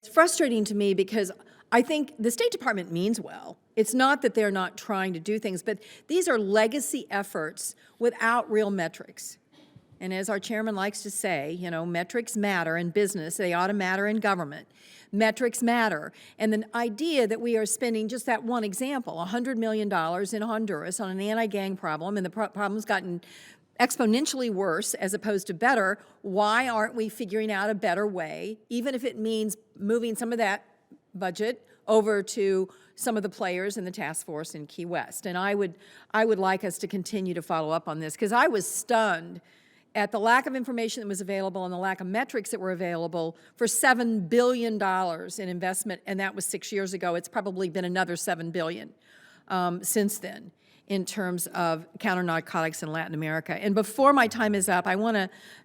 frustrating to me because I think the State Department means well. It's not that they're not trying to do things, but these are legacy efforts without real metrics. And as our chairman likes to say, you know, metrics matter in business. They ought to matter in government. Metrics matter. And the idea that we are spending, just that one example, $100 million in Honduras on an anti-gang problem, and the problem's gotten exponentially worse as opposed to better, why aren't we figuring out a better way, even if it means moving some of that budget over to some of the players in the task force in Key West? And I would like us to continue to follow up on this, because I was stunned at the lack of information that was available and the lack of metrics that were available for $7 billion in investment, and that was 6 years ago. It's probably been another $7 billion since then in terms of counter-narcotics in Latin America. And before my time is up, I want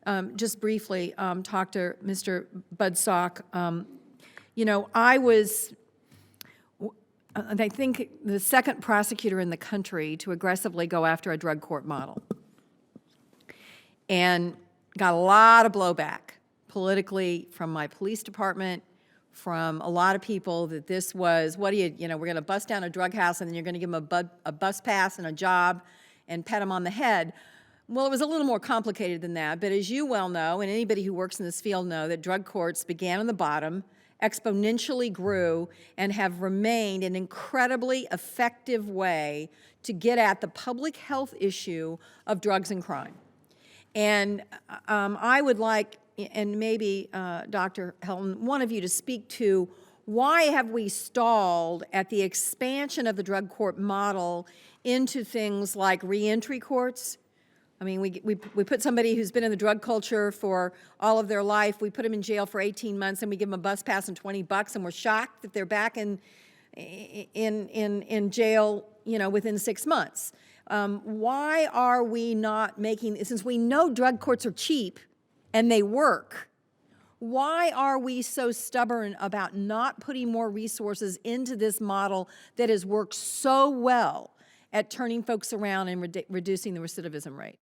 to just briefly talk to Mr. Budsock. You know, I think the second prosecutor in the country to aggressively go after a drug court model, and got a lot of blowback politically from my police department, from a lot of people, that this was, what do you know, we're going to bust down a drug house and then you're going to give them a bus pass and a job and pet them on the head. Well, it was a little more complicated than that, but as you well know, and anybody who works in this field know, that drug courts began on the bottom, exponentially grew, and have remained an incredibly effective way to get at the public health issue of drugs and crime. And I would like, and maybe Dr. Helton, one of you to speak to, why have we stalled at the expansion of the drug court model into things like reentry courts? I mean, we put somebody who's been in the drug culture for all of their life, we put them in jail for 18 months and we give them a bus pass and $20, and we're shocked that they're back in jail, you know, within 6 months. Why are we not making, since we know drug courts are cheap and they work, why are we so stubborn about not putting more resources into this model that has worked so well at turning folks around and reducing the recidivism rate?